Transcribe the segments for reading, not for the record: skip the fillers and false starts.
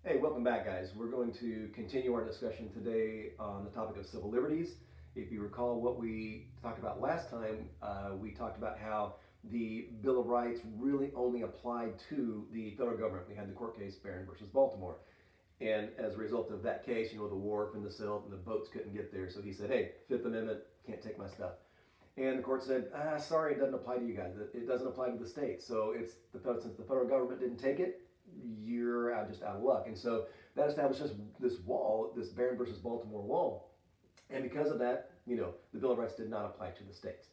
Hey, welcome back, guys. We're going to continue our discussion today on the topic of civil liberties. If you recall what we talked about last time, we talked about how the Bill of Rights really only applied to the federal government. We had the court case Barron versus Baltimore. And as a result of that case, the wharf and the silt and the boats couldn't get there. So he said, hey, Fifth Amendment, can't take my stuff. And the court said, sorry, it doesn't apply to you guys. It doesn't apply to the state. So since the federal government didn't take it, you're just out of luck. And so that established this wall, this Barron versus Baltimore wall. And because of that, the Bill of Rights did not apply to the states.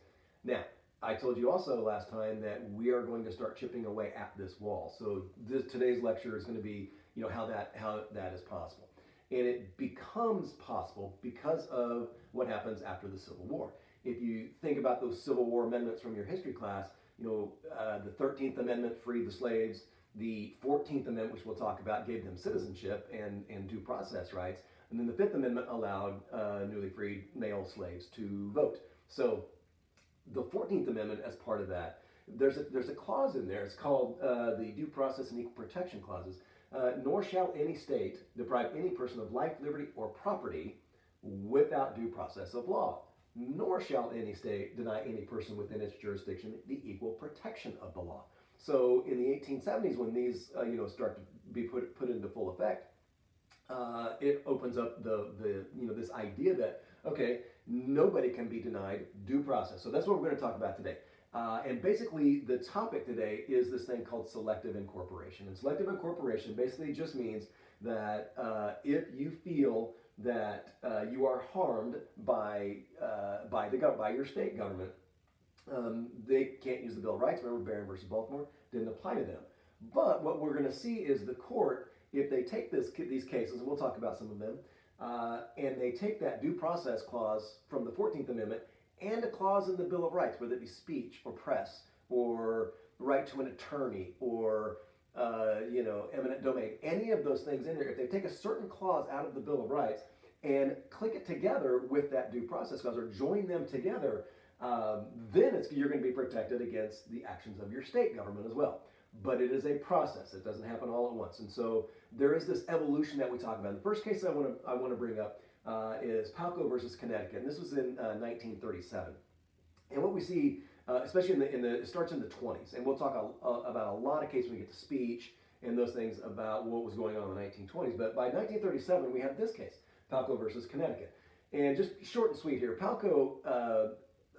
Now, I told you also last time that we are going to start chipping away at this wall. So today's lecture is going to be, how that is possible. And it becomes possible because of what happens after the Civil War. If you think about those Civil War amendments from your history class, the 13th Amendment freed the slaves. The 14th Amendment, which we'll talk about, gave them citizenship and due process rights. And then the Fifth Amendment allowed newly freed male slaves to vote. So the 14th Amendment, as part of that, there's a clause in there. It's called the Due Process and Equal Protection Clauses. Nor shall any state deprive any person of life, liberty, or property without due process of law. Nor shall any state deny any person within its jurisdiction the equal protection of the law. So in the 1870s, when these start to be put into full effect, it opens up this idea that nobody can be denied due process. So that's what we're going to talk about today. And basically, the topic today is this thing called selective incorporation. And selective incorporation basically just means that if you feel that you are harmed by your state government, they can't use the Bill of Rights. Remember, Barron versus Baltimore didn't apply to them. But what we're going to see is the court, if they take these cases, and we'll talk about some of them, and they take that due process clause from the 14th Amendment and a clause in the Bill of Rights, whether it be speech or press or right to an attorney or eminent domain, any of those things in there, if they take a certain clause out of the Bill of Rights and click it together with that due process clause or join them together, then you're going to be protected against the actions of your state government as well. But it is a process. It doesn't happen all at once. And so there is this evolution that we talk about. The first case I want to bring up is Palco versus Connecticut. And this was in 1937. And what we see, especially it starts in the 20s. And we'll talk about a lot of cases when we get to speech and those things about what was going on in the 1920s. But by 1937, we have this case, Palco versus Connecticut. And just short and sweet here, Palco,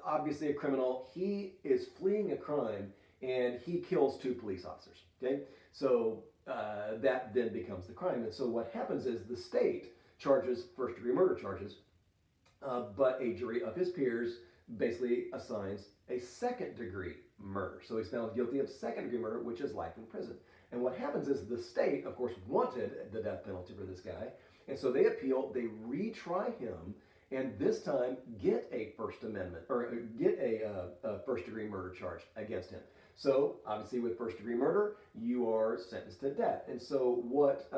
obviously a criminal, he is fleeing a crime and he kills two police officers. Okay, so that then becomes the crime. And so what happens is the state charges first-degree murder charges, but a jury of his peers basically assigns a second-degree murder. So he's found guilty of second-degree murder, which is life in prison. And what happens is the state, of course, wanted the death penalty for this guy, and so they appeal, they retry him, and this time get a First Amendment or get a first-degree murder charge against him. So obviously, with first-degree murder, you are sentenced to death. And so what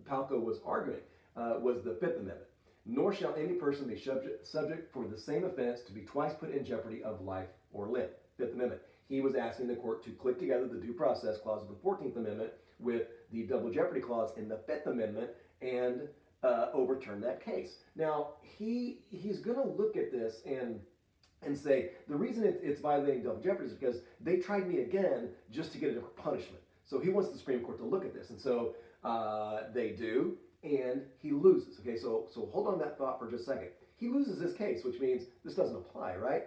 Palco was arguing was the Fifth Amendment. Nor shall any person be subject for the same offense to be twice put in jeopardy of life or limb. Fifth Amendment. He was asking the court to click together the due process clause of the 14th Amendment with the double jeopardy clause in the Fifth Amendment and overturn that case. Now, he's going to look at this and say, the reason it's violating double jeopardy is because they tried me again just to get a different punishment. So he wants the Supreme Court to look at this. And so they do, and he loses. Okay, so hold on that thought for just a second. He loses this case, which means this doesn't apply, right?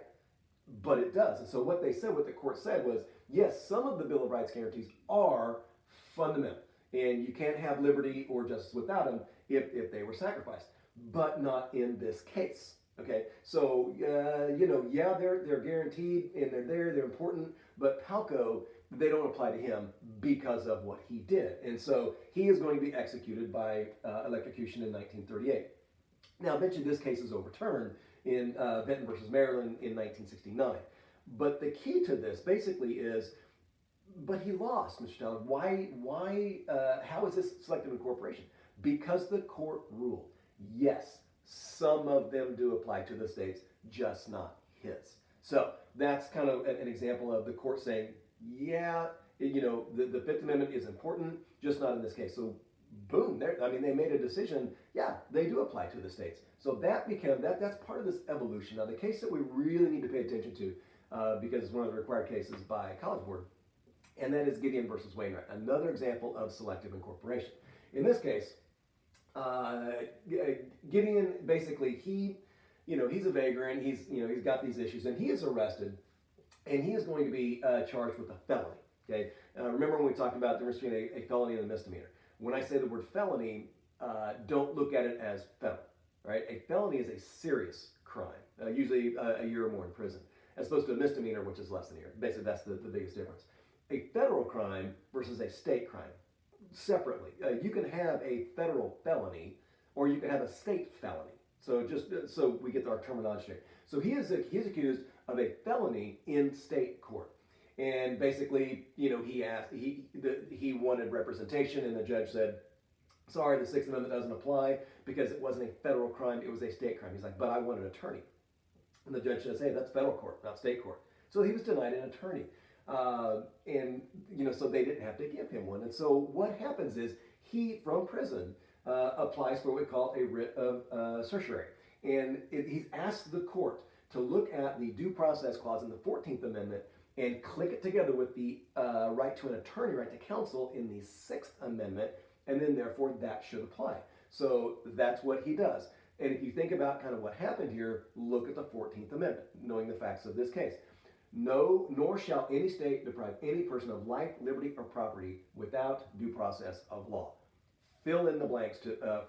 But it does. And so what the court said was, yes, some of the Bill of Rights guarantees are fundamental. And you can't have liberty or justice without them if they were sacrificed. But not in this case. Okay, so they're guaranteed and they're important, but Palco, they don't apply to him because of what he did, and so he is going to be executed by electrocution in 1938. Now, I mentioned this case is overturned in Benton versus Maryland in 1969, but the key to this basically is, but he lost, Mr. Teller. Why? How is this selective incorporation? Because the court ruled, yes, some of them do apply to the states, just not his. So that's kind of an example of the court saying, yeah, the Fifth Amendment is important, just not in this case. So boom, they made a decision, yeah, they do apply to the states. So that's part of this evolution. Now, the case that we really need to pay attention to, because it's one of the required cases by College Board, and that is Gideon versus Wainwright, another example of selective incorporation. In this case, Gideon basically he's a vagrant. He's got these issues, and he is arrested, and he is going to be charged with a felony. Okay, remember when we talked about the difference between a felony and a misdemeanor? When I say the word felony, don't look at it as federal. Right, a felony is a serious crime, usually a year or more in prison, as opposed to a misdemeanor, which is less than a year. Basically, that's the biggest difference. A federal crime versus a state crime. Separately, you can have a federal felony, or you can have a state felony. So just so we get our terminology straight. So he is accused of a felony in state court, and basically, he wanted representation, and the judge said, sorry, the Sixth Amendment doesn't apply because it wasn't a federal crime, it was a state crime. He's like, but I want an attorney. And the judge says, hey, that's federal court, not state court. So he was denied an attorney. So they didn't have to give him one. And so what happens is he, from prison, applies for what we call a writ of certiorari. And he's asked the court to look at the due process clause in the 14th Amendment and click it together with the right to an attorney, right to counsel in the 6th Amendment, and then therefore that should apply. So that's what he does. And if you think about kind of what happened here, look at the 14th Amendment, knowing the facts of this case. No, nor shall any state deprive any person of life, liberty, or property without due process of law. Fill in the blanks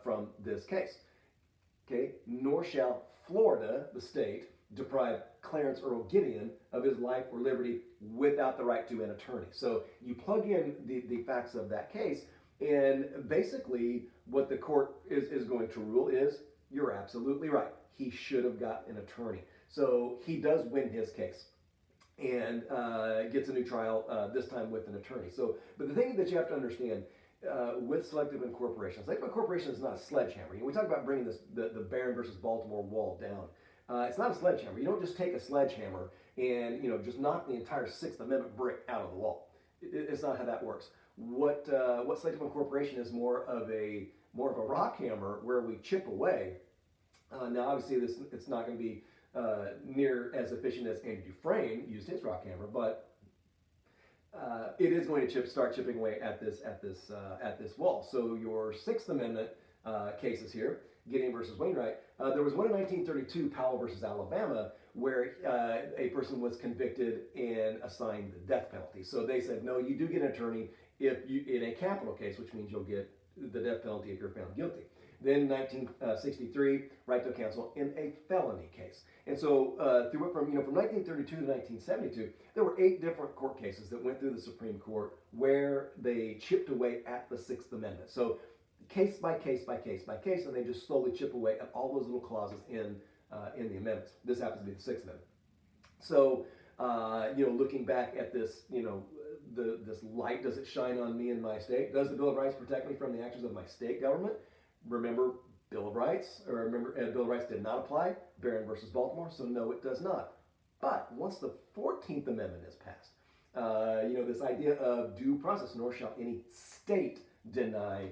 from this case. Okay, nor shall Florida, the state, deprive Clarence Earl Gideon of his life or liberty without the right to an attorney. So you plug in the facts of that case, and basically what the court is going to rule is, you're absolutely right. He should have got an attorney. So he does win his case and gets a new trial, this time with an attorney. So, but the thing that you have to understand with selective incorporation is not a sledgehammer. We talk about bringing the Barron versus Baltimore wall down. It's not a sledgehammer. You don't just take a sledgehammer and just knock the entire Sixth Amendment brick out of the wall. It's not how that works. What selective incorporation is more of a rock hammer where we chip away. Now, obviously, it's not going to be near as efficient as Andy Dufresne used his rock hammer, but it is going to start chipping away at this wall. So your Sixth Amendment cases here, Gideon versus Wainwright, there was one in 1932, Powell versus Alabama, where a person was convicted and assigned the death penalty. So they said, no, you do get an attorney in a capital case, which means you'll get the death penalty if you're found guilty. Then 1963, right to counsel in a felony case. And so from 1932 to 1972, there were 8 different court cases that went through the Supreme Court where they chipped away at the Sixth Amendment. So case by case by case by case, and they just slowly chip away at all those little clauses in the amendments. This happens to be the Sixth Amendment. So looking back at this, this light, does it shine on me and my state? Does the Bill of Rights protect me from the actions of my state government? Remember, Bill of Rights did not apply, Barron versus Baltimore, so no, it does not. But once the 14th Amendment is passed, this idea of due process, nor shall any state deny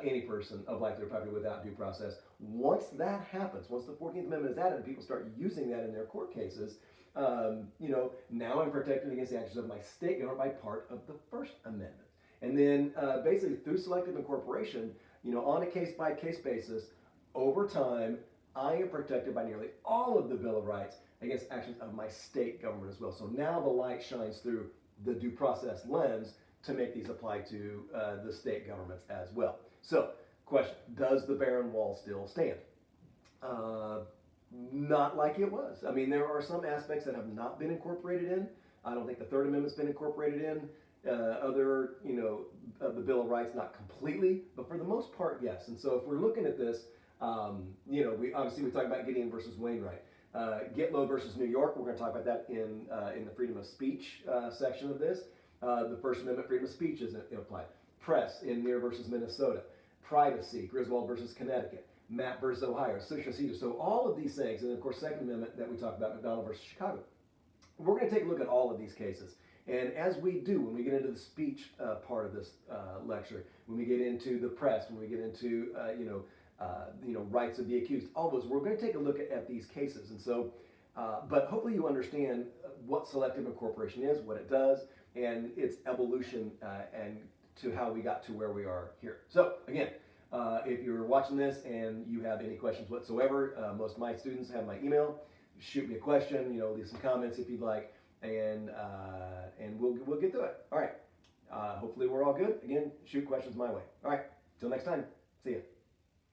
any person of life or property without due process. Once that happens, once the 14th Amendment is added and people start using that in their court cases, now I'm protected against the actions of my state government by part of the First Amendment. And then basically through selective incorporation, on a case-by-case basis, over time, I am protected by nearly all of the Bill of Rights against actions of my state government as well. So now the light shines through the due process lens to make these apply to the state governments as well. So, question, does the Barron Wall still stand? Not like it was. I mean, there are some aspects that have not been incorporated in. I don't think the Third Amendment's been incorporated in. The Bill of Rights, not completely, but for the most part, yes. And so if we're looking at this, we talk about Gideon versus Wainwright. Gitlow versus New York, we're going to talk about that in the freedom of speech section of this. The First Amendment freedom of speech isn't applied. Press in Muir versus Minnesota. Privacy, Griswold versus Connecticut. Mapp versus Ohio, Social Cedar. So all of these things, and of course, Second Amendment that we talked about, McDonald versus Chicago. We're going to take a look at all of these cases And as we do, when we get into the speech part of this lecture, when we get into the press, when we get into rights of the accused, all those, we're going to take a look at these cases. And so, but hopefully you understand what selective incorporation is, what it does, and its evolution and to how we got to where we are here. So again, if you're watching this and you have any questions whatsoever, most of my students have my email. Shoot me a question, leave some comments if you'd like, and we'll get to it. All right. Hopefully we're all good. Again, shoot questions my way. All right. Till next time. See ya.